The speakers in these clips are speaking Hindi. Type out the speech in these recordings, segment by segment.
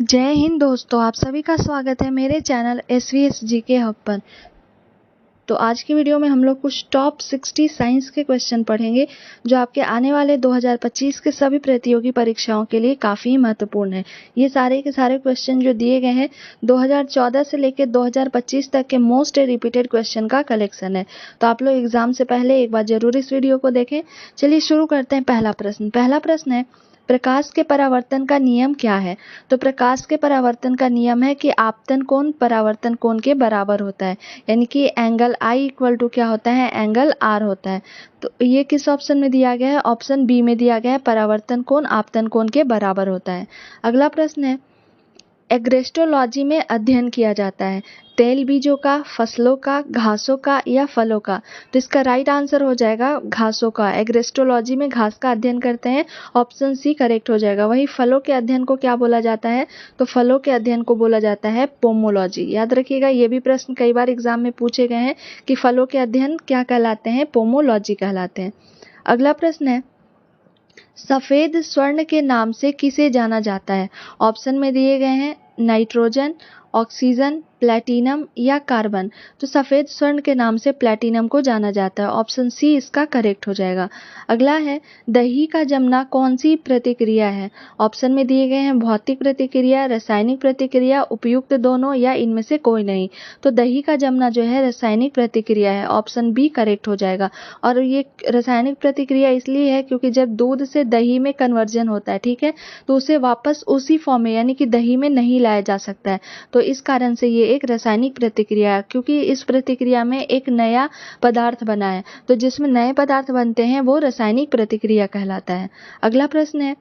जय हिंद दोस्तों, आप सभी का स्वागत है मेरे चैनल SVS GK हब पर। तो आज की वीडियो में हम लोग कुछ टॉप 60 साइंस के क्वेश्चन पढ़ेंगे जो आपके आने वाले 2025 के सभी प्रतियोगी परीक्षाओं के लिए काफ़ी महत्वपूर्ण है। ये सारे के सारे क्वेश्चन जो दिए गए हैं 2014 से लेकर 2025 तक के मोस्ट रिपीटेड क्वेश्चन का कलेक्शन है। तो आप लोग एग्जाम से पहले एक बार जरूर इस वीडियो को देखें। चलिए शुरू करते हैं। पहला प्रश्न है, प्रकाश के परावर्तन का नियम क्या है? तो प्रकाश के परावर्तन का नियम है कि आपतन कोण परावर्तन कोण के बराबर होता है, यानी कि एंगल I इक्वल टू क्या होता है, एंगल R होता है। तो ये किस ऑप्शन में दिया गया है? ऑप्शन बी में दिया गया है, परावर्तन कोण आपतन कोण के बराबर होता है। अगला प्रश्न है, एग्रेस्टोलॉजी में अध्ययन किया जाता है तेल बीजों का, फसलों का, घासों का या फलों का? तो इसका राइट आंसर हो जाएगा घासों का। एग्रेस्टोलॉजी में घास का अध्ययन करते हैं, ऑप्शन सी करेक्ट हो जाएगा। वही फलों के अध्ययन को क्या बोला जाता है? तो फलों के अध्ययन को बोला जाता है पोमोलॉजी। याद रखिएगा, ये भी प्रश्न कई बार एग्जाम में पूछे गए हैं कि फलों के अध्ययन क्या कहलाते हैं? पोमोलॉजी कहलाते हैं। अगला प्रश्न है, सफेद स्वर्ण के नाम से किसे जाना जाता है? ऑप्शन में दिए गए हैं नाइट्रोजन, ऑक्सीजन, प्लैटिनम या कार्बन। तो सफेद स्वर्ण के नाम से प्लैटिनम को जाना जाता है, ऑप्शन सी इसका करेक्ट हो जाएगा। अगला है, दही का जमना कौन सी प्रतिक्रिया है? ऑप्शन में दिए गए हैं भौतिक प्रतिक्रिया, रासायनिक प्रतिक्रिया, उपयुक्त दोनों या इनमें से कोई नहीं। तो दही का जमना जो है रासायनिक प्रतिक्रिया है, ऑप्शन बी करेक्ट हो जाएगा। और ये रासायनिक प्रतिक्रिया इसलिए है क्योंकि जब दूध से दही में कन्वर्जन होता है, ठीक है, तो उसे वापस उसी फॉर्म में यानी कि दही में नहीं लाया जा सकता है। तो इस कारण से ये एक रासायनिक प्रतिक्रिया है, क्योंकि इस प्रतिक्रिया में एक नया पदार्थ बना है। तो जिसमें नए पदार्थ बनते हैं वो रासायनिक प्रतिक्रिया कहलाता है। अगला प्रश्न है,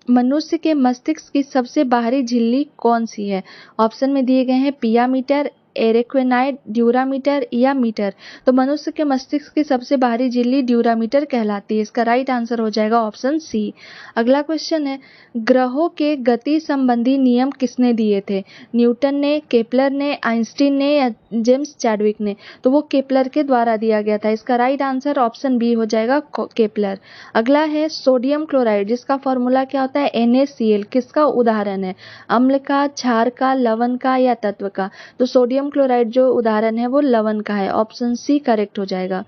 मनुष्य के मस्तिष्क की सबसे बाहरी झिल्ली कौन सी है? ऑप्शन में दिए गए हैं पिया मीटर, एरेक्वेनाइड, ड्यूरामीटर या मीटर। तो मनुष्य के मस्तिष्क की सबसे बाहरी झिल्ली ड्यूरामीटर कहलाती है। इसका राइट आंसर हो जाएगा ऑप्शन सी। अगला क्वेश्चन है, ग्रहों के गति संबंधी नियम किसने दिए थे? न्यूटन ने, केपलर ने, आइंस्टीन ने या जेम्स चैडविक ने? तो वो केपलर के द्वारा दिया गया था। इसका राइट आंसर ऑप्शन बी हो जाएगा केपलर। अगला है, सोडियम क्लोराइड जिसका फॉर्मूला क्या होता है NaCl, किसका उदाहरण है? अम्ल का, क्षार का, लवण का या तत्व का? तो सोडियम क्लोराइड जो उदाहरण है वो लवण का है, ऑप्शन सी करेक्ट हो जाएगा।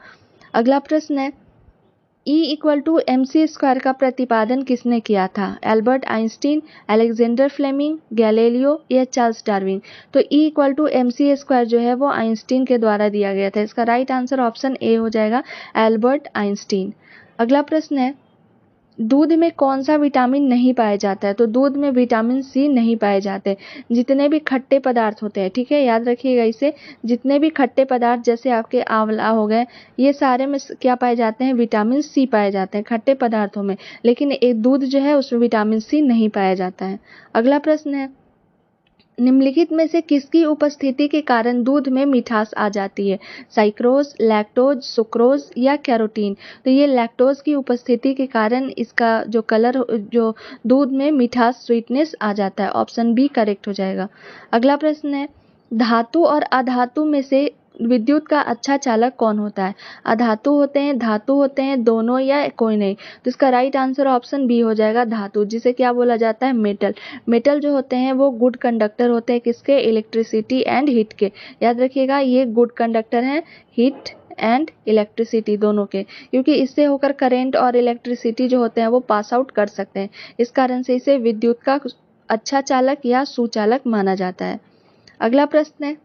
अगला प्रश्न है, E इक्वल टू MC² का प्रतिपादन किसने किया था? Albert Einstein, Alexander Fleming, Galileo या चार्ल्स डार्विन? तो E इक्वल टू MC² जो है वो आइंस्टीन के द्वारा दिया गया था। इसका राइट आंसर ऑप्शन ए हो जाएगा, एल्बर्ट आइंस्टीन। अगला प्रश्न है, दूध में कौन सा विटामिन नहीं पाया जाता है? तो दूध में विटामिन सी नहीं पाए जाते। जितने भी खट्टे पदार्थ होते हैं, ठीक है, याद रखिएगा इसे, जितने भी खट्टे पदार्थ जैसे आपके आंवला हो गए, ये सारे में क्या पाए जाते हैं? विटामिन सी पाए जाते हैं खट्टे पदार्थों में। लेकिन एक दूध जो है उसमें विटामिन सी नहीं पाया जाता है। अगला प्रश्न है, निम्नलिखित में से किसकी उपस्थिति के कारण दूध में मिठास आ जाती है? साइक्रोज, लैक्टोज, सुक्रोज या कैरोटीन? तो ये लैक्टोज की उपस्थिति के कारण इसका जो कलर, जो दूध में मिठास, स्वीटनेस आ जाता है, ऑप्शन बी करेक्ट हो जाएगा। अगला प्रश्न है, धातु और अधातु में से विद्युत का अच्छा चालक कौन होता है? अधातु होते हैं, धातु होते हैं, दोनों या कोई नहीं? तो इसका राइट आंसर ऑप्शन बी हो जाएगा, धातु, जिसे क्या बोला जाता है? मेटल। मेटल जो होते हैं वो गुड कंडक्टर होते हैं, किसके? इलेक्ट्रिसिटी एंड हीट के। याद रखिएगा ये गुड कंडक्टर हैं, हीट एंड इलेक्ट्रिसिटी दोनों के, क्योंकि इससे होकर करंट और इलेक्ट्रिसिटी जो होते हैं वो पास आउट कर सकते हैं। इस कारण से इसे विद्युत का अच्छा चालक या सुचालक माना जाता है। अगला प्रश्न है,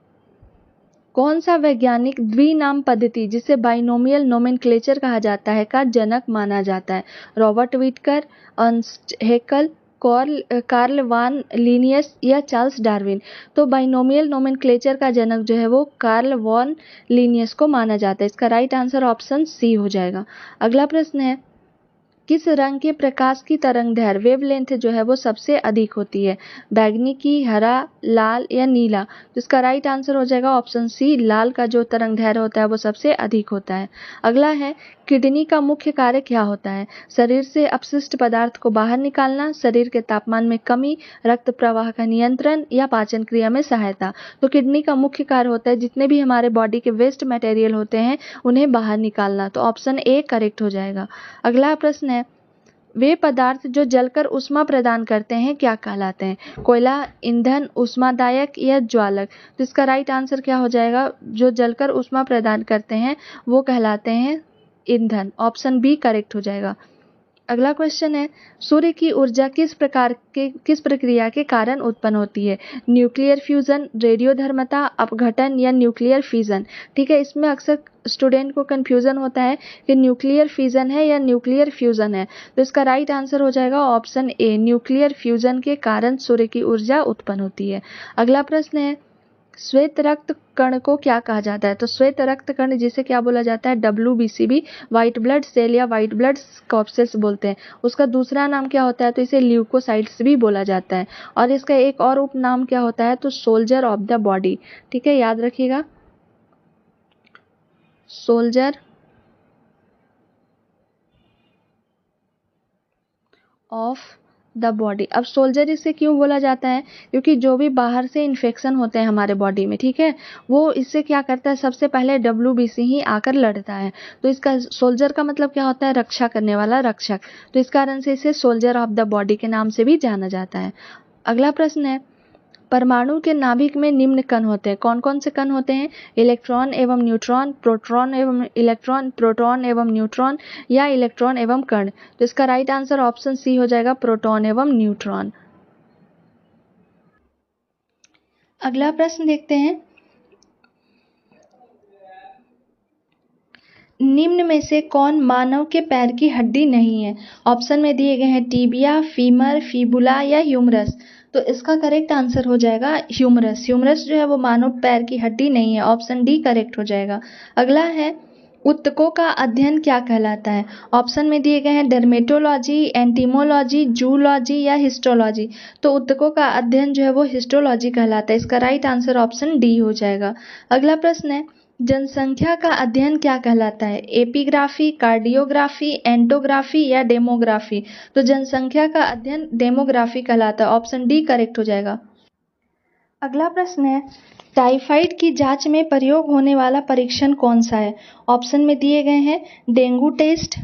कौन सा वैज्ञानिक द्विनाम पद्धति जिसे बाइनोमियल नोमेनक्लेचर कहा जाता है का जनक माना जाता है? Robert Whittaker, Ernst Haeckel, Carl von Linnaeus या चार्ल्स डार्विन? तो बाइनोमियल नोमेनक्लेचर का जनक जो है वो कार्ल वॉन लिनियस को माना जाता है। इसका राइट आंसर ऑप्शन सी हो जाएगा। अगला प्रश्न है, किस रंग के प्रकाश की तरंगदैर्घ्य वेवलेंथ जो है वो सबसे अधिक होती है? बैगनी की, हरा, लाल या नीला? तो इसका राइट आंसर हो जाएगा ऑप्शन सी, लाल का जो तरंगदैर्घ्य होता है वो सबसे अधिक होता है। अगला है, किडनी का मुख्य कार्य क्या होता है? शरीर से अपशिष्ट पदार्थ को बाहर निकालना, शरीर के तापमान में कमी, रक्त प्रवाह का नियंत्रण या पाचन क्रिया में सहायता? तो किडनी का मुख्य कार्य होता है जितने भी हमारे बॉडी के वेस्ट मटेरियल होते हैं उन्हें बाहर निकालना। तो ऑप्शन ए करेक्ट हो जाएगा। अगला प्रश्न है, वे पदार्थ जो जलकर ऊष्मा प्रदान करते हैं क्या कहलाते हैं? कोयला, ईंधन, ऊष्मादायक या ज्वालक? तो इसका राइट आंसर क्या हो जाएगा? जो जलकर ऊष्मा प्रदान करते हैं वो कहलाते हैं ईंधन। ऑप्शन बी करेक्ट हो जाएगा। अगला क्वेश्चन है, सूर्य की ऊर्जा किस प्रक्रिया के कारण उत्पन्न होती है? न्यूक्लियर फ्यूजन, रेडियोधर्मता, अपघटन या न्यूक्लियर फिजन? ठीक है, इसमें अक्सर स्टूडेंट को कंफ्यूजन होता है कि न्यूक्लियर फिजन है या न्यूक्लियर फ्यूजन है। तो इसका राइट आंसर हो जाएगा ऑप्शन ए, न्यूक्लियर फ्यूजन के कारण सूर्य की ऊर्जा उत्पन्न होती है। अगला प्रश्न है, श्वेत रक्त कण को क्या कहा जाता है? तो श्वेत रक्त कण जिसे क्या बोला जाता है? WBCB, व्हाइट ब्लड सेल या व्हाइट ब्लड कॉर्पसेल्स बोलते हैं। उसका दूसरा नाम क्या होता है? तो इसे ल्यूकोसाइट्स भी बोला जाता है। और इसका एक और उपनाम क्या होता है? तो सोल्जर ऑफ द बॉडी। ठीक है, याद रखिएगा, सोल्जर ऑफ द बॉडी। अब सोल्जर इसे क्यों बोला जाता है? क्योंकि जो भी बाहर से इन्फेक्शन होते हैं हमारे बॉडी में, ठीक है, वो इससे क्या करता है? सबसे पहले WBC ही आकर लड़ता है। तो इसका सोल्जर का मतलब क्या होता है? रक्षा करने वाला, रक्षक। तो इस कारण से इसे सोल्जर ऑफ द बॉडी के नाम से भी जाना जाता है। अगला प्रश्न है, परमाणु के नाभिक में निम्न कण होते हैं। कौन कौन से कण होते हैं? इलेक्ट्रॉन एवं न्यूट्रॉन, प्रोटॉन एवं इलेक्ट्रॉन, प्रोटॉन एवं न्यूट्रॉन या इलेक्ट्रॉन एवं कण? तो इसका राइट आंसर ऑप्शन सी हो जाएगा, प्रोटॉन एवं न्यूट्रॉन। अगला प्रश्न देखते हैं, निम्न में से कौन मानव के पैर की हड्डी नहीं है? ऑप्शन में दिए गए हैं टीबिया, फीमर, फीबुला या ह्यूमरस। तो इसका करेक्ट आंसर हो जाएगा ह्यूमरस। ह्यूमरस जो है वो मानव पैर की हड्डी नहीं है। ऑप्शन डी करेक्ट हो जाएगा। अगला है, ऊतकों का अध्ययन क्या कहलाता है? ऑप्शन में दिए गए हैं डर्मेटोलॉजी, एंटीमोलॉजी, जूलॉजी या हिस्टोलॉजी। तो ऊतकों का अध्ययन जो है वो हिस्टोलॉजी कहलाता है। इसका राइट आंसर ऑप्शन डी हो जाएगा। अगला प्रश्न है, जनसंख्या का अध्ययन क्या कहलाता है? एपिग्राफी, कार्डियोग्राफी, एंटोग्राफी या डेमोग्राफी? तो जनसंख्या का अध्ययन डेमोग्राफी कहलाता है। ऑप्शन डी करेक्ट हो जाएगा। अगला प्रश्न है, टाइफाइड की जांच में प्रयोग होने वाला परीक्षण कौन सा है? ऑप्शन में दिए गए हैं dengue test,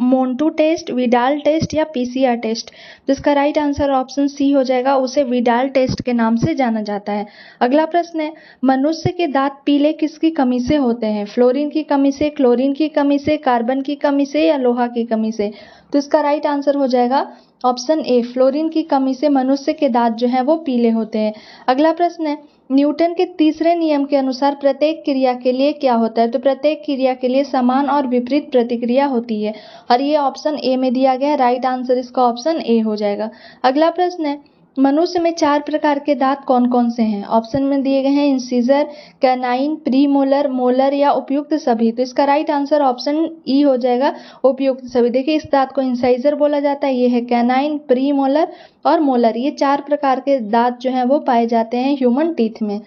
Mantoux test, Widal test या PCR टेस्ट। तो इसका राइट आंसर ऑप्शन सी हो जाएगा, उसे विडाल टेस्ट के नाम से जाना जाता है। अगला प्रश्न है, मनुष्य के दांत पीले किसकी कमी से होते हैं? फ्लोरीन की कमी से, क्लोरीन की कमी से, कार्बन की कमी से या लोहा की कमी से? तो इसका राइट आंसर हो जाएगा ऑप्शन ए, फ्लोरीन की कमी से मनुष्य के दांत जो है वो पीले होते हैं। अगला प्रश्न है, न्यूटन के तीसरे नियम के अनुसार प्रत्येक क्रिया के लिए क्या होता है? तो प्रत्येक क्रिया के लिए समान और विपरीत प्रतिक्रिया होती है और ये ऑप्शन ए में दिया गया है। राइट आंसर इसका ऑप्शन ए हो जाएगा। अगला प्रश्न है, मनुष्य में 4 प्रकार के दांत कौन कौन से हैं? ऑप्शन में दिए गए हैं इंसीजर, कैनाइन, प्रीमोलर, मोलर या उपयुक्त सभी। तो इसका राइट आंसर ऑप्शन ई हो जाएगा, उपयुक्त सभी। देखिए, इस दांत को इंसाइजर बोला जाता है, ये है कैनाइन, प्रीमोलर और मोलर। ये 4 प्रकार के दांत जो हैं वो पाए जाते हैं ह्यूमन टीथ में।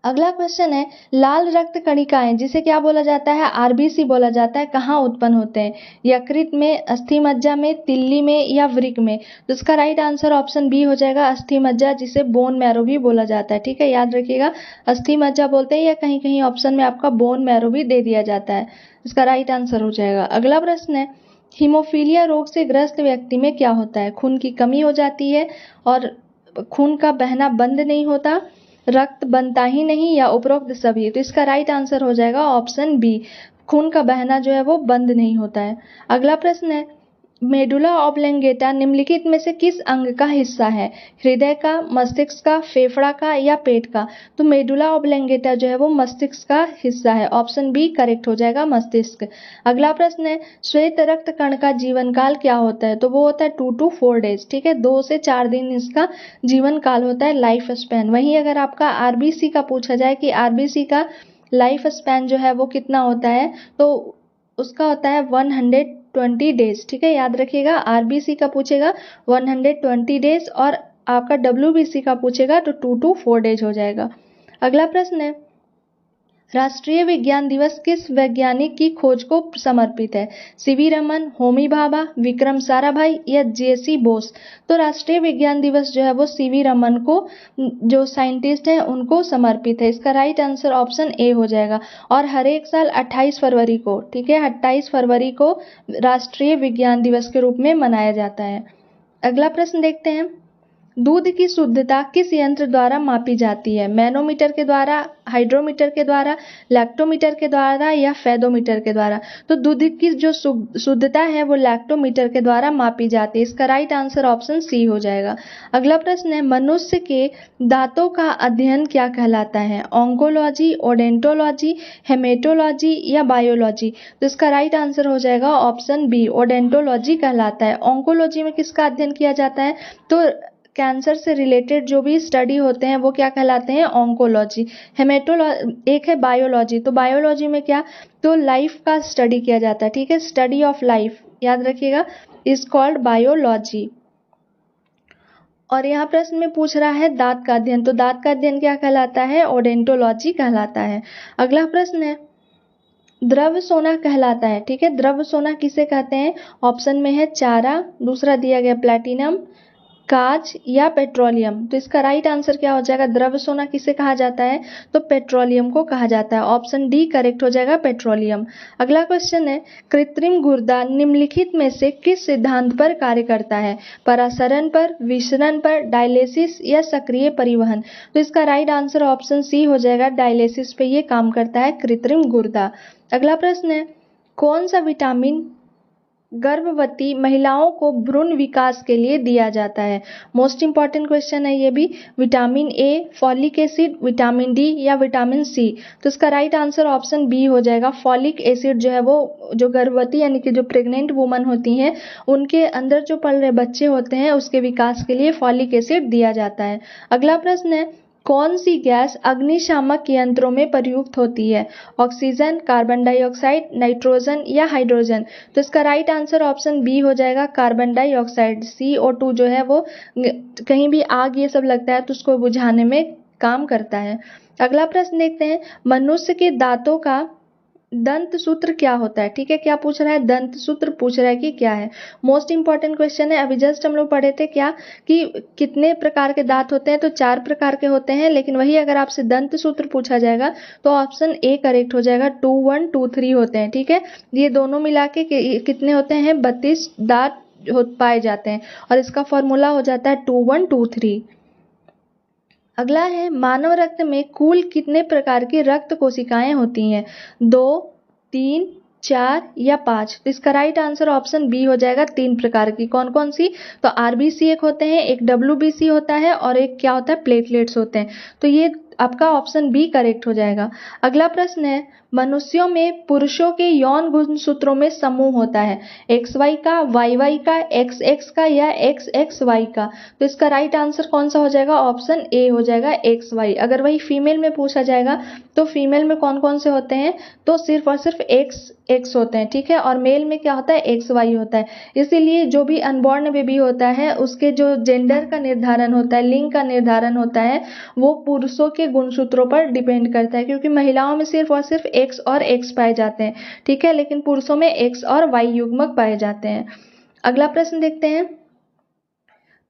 अगला क्वेश्चन है, लाल रक्त कणिकाएं जिसे क्या बोला जाता है? RBC बोला जाता है, कहाँ उत्पन्न होते हैं? यकृत में, अस्थि मज्जा में, तिल्ली में या वृक्क में? तो इसका राइट आंसर ऑप्शन बी हो जाएगा, अस्थि मज्जा, जिसे बोन मैरो भी बोला जाता है। ठीक है, याद रखिएगा, अस्थि मज्जा बोलते हैं या कहीं कहीं ऑप्शन में आपका बोन मैरो भी दे दिया जाता है। इसका राइट आंसर हो जाएगा। अगला प्रश्न है, हीमोफीलिया रोग से ग्रस्त व्यक्ति में क्या होता है? खून की कमी हो जाती है और खून का बहना बंद नहीं होता, रक्त बनता ही नहीं या उपरोक्त सभी? तो इसका राइट आंसर हो जाएगा ऑप्शन बी, खून का बहना जो है वो बंद नहीं होता है। अगला प्रश्न है, मेडुला ऑब्लेंगेटा निम्नलिखित में से किस अंग का हिस्सा है? हृदय का, मस्तिष्क का, फेफड़ा का या पेट का? तो मेडुला ऑब्लेंगेटा जो है वो मस्तिष्क का हिस्सा है। ऑप्शन बी करेक्ट हो जाएगा, मस्तिष्क। अगला प्रश्न है, श्वेत रक्त कण का जीवन काल क्या होता है? तो वो होता है 2 to 4 डेज। ठीक है, 2 से 4 दिन इसका जीवन काल होता है, लाइफ स्पैन। वहीं अगर आपका RBC का पूछा जाए कि RBC का लाइफ स्पैन जो है वो कितना होता है, तो उसका होता है 120 डेज। ठीक है, याद रखिएगा, RBC का पूछेगा 120 डेज और आपका WBC का पूछेगा तो 2 to 4 डेज हो जाएगा। अगला प्रश्न है, राष्ट्रीय विज्ञान दिवस किस वैज्ञानिक की खोज को समर्पित है? सीवी रमन, होमी भाभा, विक्रम साराभाई या जेसी बोस? तो राष्ट्रीय विज्ञान दिवस जो है वो सीवी रमन को, जो साइंटिस्ट हैं, उनको समर्पित है। इसका राइट आंसर ऑप्शन ए हो जाएगा। और हर एक साल 28 फरवरी को, ठीक है, 28 फरवरी को राष्ट्रीय विज्ञान दिवस के रूप में मनाया जाता है। अगला प्रश्न देखते हैं, दूध की शुद्धता किस यंत्र द्वारा मापी जाती है? मैनोमीटर के द्वारा, हाइड्रोमीटर के द्वारा, लैक्टोमीटर के द्वारा या फेदोमीटर के द्वारा? तो दूध की जो शुद्धता है वो लैक्टोमीटर के द्वारा मापी जाती है। इसका राइट आंसर ऑप्शन सी हो जाएगा। अगला प्रश्न है, मनुष्य के दांतों का अध्ययन क्या कहलाता है? ऑन्कोलॉजी, ओडेंटोलॉजी, हेमेटोलॉजी या बायोलॉजी? तो इसका राइट आंसर हो जाएगा ऑप्शन बी, ओडेंटोलॉजी कहलाता है। ऑन्कोलॉजी में किसका अध्ययन किया जाता है? तो कैंसर से रिलेटेड जो भी स्टडी होते हैं वो क्या कहलाते हैं? ऑन्कोलॉजी। एक है बायोलॉजी, तो बायोलॉजी में क्या, तो लाइफ का स्टडी किया जाता है, ठीक है, स्टडी ऑफ लाइफ, याद रखिएगा, इज कॉल्ड बायोलॉजी। और यहाँ प्रश्न में पूछ रहा है दांत का अध्ययन, तो दांत का अध्ययन क्या कहलाता है? ओडेंटोलॉजी कहलाता है। अगला प्रश्न है, द्रव सोना कहलाता है, ठीक है, द्रव सोना किसे कहते हैं? ऑप्शन में है चारा, दूसरा दिया गया प्लैटिनम, कांच या पेट्रोलियम? तो इसका राइट आंसर क्या हो जाएगा? द्रव सोना किसे कहा जाता है? तो पेट्रोलियम को कहा जाता है। ऑप्शन डी करेक्ट हो जाएगा, पेट्रोलियम। अगला क्वेश्चन है, कृत्रिम गुर्दा निम्नलिखित में से किस सिद्धांत पर कार्य करता है? परासरण पर, विसरण पर, डायलिसिस या सक्रिय परिवहन? तो इसका राइट आंसर ऑप्शन सी हो जाएगा, डायलिसिस पे ये काम करता है कृत्रिम गुर्दा। अगला प्रश्न है, कौन सा विटामिन गर्भवती महिलाओं को भ्रूण विकास के लिए दिया जाता है? मोस्ट इंपॉर्टेंट क्वेश्चन है ये भी। Vitamin A, folic acid, vitamin D या विटामिन सी? तो इसका राइट आंसर ऑप्शन बी हो जाएगा, फॉलिक एसिड जो है वो जो गर्भवती यानी कि जो प्रेग्नेंट वुमन होती हैं उनके अंदर जो पल रहे बच्चे होते हैं उसके विकास के लिए फॉलिक एसिड दिया जाता है। अगला प्रश्न है, कौन सी गैस अग्निशामक यंत्रों में प्रयुक्त होती है? ऑक्सीजन, कार्बन डाइऑक्साइड, नाइट्रोजन या हाइड्रोजन? तो इसका राइट आंसर ऑप्शन बी हो जाएगा, कार्बन डाइऑक्साइड। CO2 जो है वो कहीं भी आग ये सब लगता है तो उसको बुझाने में काम करता है। अगला प्रश्न देखते हैं, मनुष्य के दांतों का दंत सूत्र क्या होता है? ठीक है, क्या पूछ रहा है? दंत सूत्र पूछ रहा है कि क्या है। मोस्ट इंपॉर्टेंट क्वेश्चन है। अभी जस्ट हम लोग पढ़े थे क्या कि कितने प्रकार के दांत होते हैं, तो 4 प्रकार के होते हैं, लेकिन वही अगर आपसे दंत सूत्र पूछा जाएगा तो ऑप्शन ए करेक्ट हो जाएगा, 2 1 2 3 होते हैं। ठीक है, ये दोनों मिला के कितने होते हैं? 32 दांत पाए जाते हैं और इसका फॉर्मूला हो जाता है 2 1 2 3। अगला है, मानव रक्त में कुल कितने प्रकार की रक्त कोशिकाएं होती हैं? 2, 3, 4 या 5? तो इसका राइट आंसर ऑप्शन बी हो जाएगा, 3 प्रकार की। कौन कौन सी? तो RBC एक होते हैं, एक WBC होता है और एक क्या होता है? प्लेटलेट्स होते हैं। तो ये आपका ऑप्शन बी करेक्ट हो जाएगा। अगला प्रश्न है, मनुष्यों में पुरुषों के यौन गुणसूत्रों में समूह होता है, XY का, YY का, XX का या XXY का? तो इसका राइट आंसर कौन सा हो जाएगा? ऑप्शन ए हो जाएगा, XY। अगर वही फीमेल में पूछा जाएगा तो फीमेल में कौन कौन से होते हैं? तो सिर्फ और सिर्फ XX होते हैं, ठीक है, और मेल में क्या होता है? XY होता है। इसीलिए जो भी अनबॉर्न बेबी होता है उसके जो जेंडर का निर्धारण होता है, लिंग का निर्धारण होता है, वो पुरुषों के गुणसूत्रों पर डिपेंड करता है, क्योंकि महिलाओं में सिर्फ और सिर्फ X और X पाए जाते हैं, ठीक है, लेकिन पुरुषों में X और Y युग्मक पाए जाते हैं। अगला प्रश्न देखते हैं,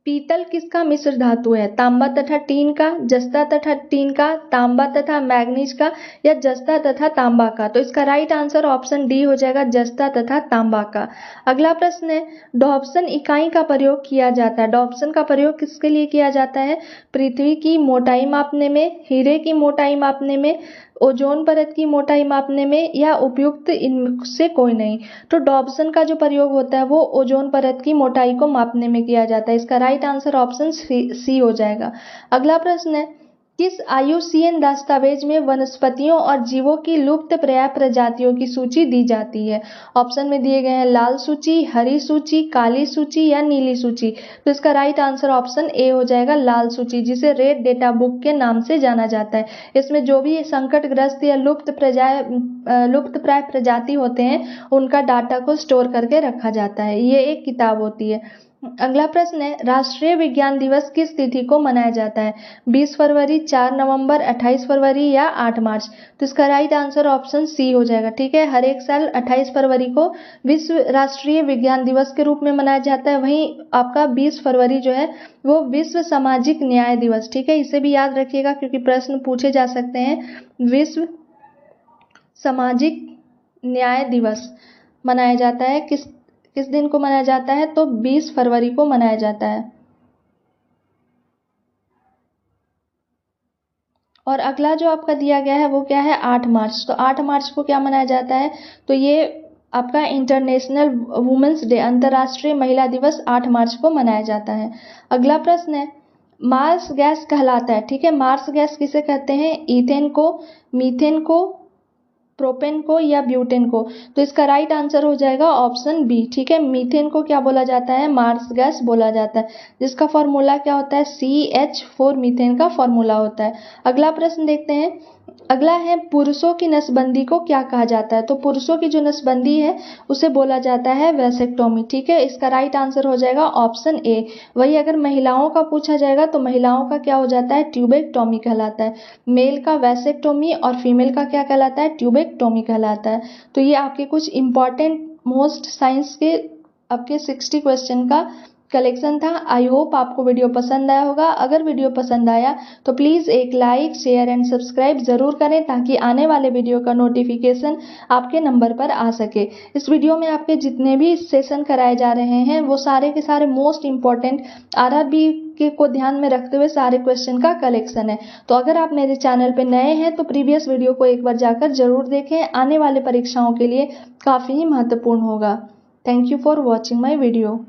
पीतल किसका मिश्र धातु है? तांबा तथा टीन का, जस्ता तथा टीन का, तांबा तथा मैग्नीज का या जस्ता तथा तांबा का? तो इसका राइट आंसर ऑप्शन डी हो जाएगा, जस्ता तथा तांबा का। अगला प्रश्न है, डॉप्सन इकाई का प्रयोग किया जाता है। डॉप्सन का प्रयोग किसके लिए किया जाता है? पृथ्वी की मोटाई मापने में, हीरे की मोटाई मापने में, ओजोन परत की मोटाई मापने में या उपयुक्त इनसे कोई नहीं? तो डॉप्सन का जो प्रयोग होता है वो ओजोन परत की मोटाई को मापने में किया जाता है। इसका राइट आंसर ऑप्शन सी हो जाएगा। अगला प्रश्न है, किस IUCN दस्तावेज में वनस्पतियों और जीवों की लुप्तप्राय प्रजातियों की सूची दी जाती है? ऑप्शन में दिए गए हैं लाल सूची, हरी सूची, काली सूची या नीली सूची? तो इसका राइट आंसर ऑप्शन ए हो जाएगा, लाल सूची, जिसे रेड डेटा बुक के नाम से जाना जाता है। इसमें जो भी संकटग्रस्त या लुप्तप्राय प्रजाति होते हैं उनका डाटा को स्टोर करके रखा जाता है। ये एक किताब होती है। अगला प्रश्न है, राष्ट्रीय विज्ञान दिवस किस तिथि को मनाया जाता है? 20 फरवरी, 4 नवंबर, 28 फरवरी या 8 मार्च? तो इसका राइट आंसर ऑप्शन सी हो जाएगा। ठीक है, हर एक साल 28 फरवरी को विश्व राष्ट्रीय विज्ञान दिवस के रूप में मनाया जाता है। वहीं आपका 20 फरवरी जो है वो विश्व सामाजिक न्याय दिवस। ठीक है, इसे भी याद रखिएगा क्योंकि प्रश्न पूछे जा सकते हैं। विश्व सामाजिक न्याय दिवस मनाया जाता है किस दिन को मनाया जाता है? तो 20 फरवरी को मनाया जाता है। और अगला जो आपका दिया गया है वो क्या है? 8 मार्च। तो 8 मार्च को क्या मनाया जाता है? तो ये आपका इंटरनेशनल वुमेन्स डे, अंतर्राष्ट्रीय महिला दिवस 8 मार्च को मनाया जाता है। अगला प्रश्न है, मार्स गैस कहलाता है। ठीक है, मार्स गैस किसे कहते हैं? ईथेन को, मीथेन को, प्रोपेन को या ब्यूटेन को? तो इसका राइट आंसर हो जाएगा ऑप्शन बी। ठीक है, मीथेन को क्या बोला जाता है? मार्स गैस बोला जाता है, जिसका फॉर्मूला क्या होता है? CH4 मीथेन का फॉर्मूला होता है। अगला प्रश्न देखते हैं। अगला है, पुरुषों की नसबंदी को क्या कहा जाता है? तो पुरुषों की जो नसबंदी है उसे बोला जाता है वैसेक्टोमी। ठीक है, इसका राइट आंसर हो जाएगा ऑप्शन ए। वही अगर महिलाओं का पूछा जाएगा तो महिलाओं का क्या हो जाता है? ट्यूबेक्टोमी कहलाता है। मेल का वैसेक्टोमी और फीमेल का क्या कहलाता है? ट्यूबेक्टोमी कहलाता है। तो ये आपके कुछ इंपॉर्टेंट मोस्ट साइंस के आपके 60 क्वेश्चन का कलेक्शन था। आई होप आपको वीडियो पसंद आया होगा। अगर वीडियो पसंद आया तो प्लीज़ एक लाइक, शेयर एंड सब्सक्राइब ज़रूर करें ताकि आने वाले वीडियो का नोटिफिकेशन आपके नंबर पर आ सके। इस वीडियो में आपके जितने भी सेशन कराए जा रहे हैं वो सारे के सारे मोस्ट इम्पॉर्टेंट RRB के को ध्यान में रखते हुए सारे क्वेश्चन का कलेक्शन है। तो अगर आप मेरे चैनल पर नए हैं तो प्रीवियस वीडियो को एक बार जाकर जरूर देखें, आने वाले परीक्षाओं के लिए काफ़ी ही महत्वपूर्ण होगा। Thank you for watching my video.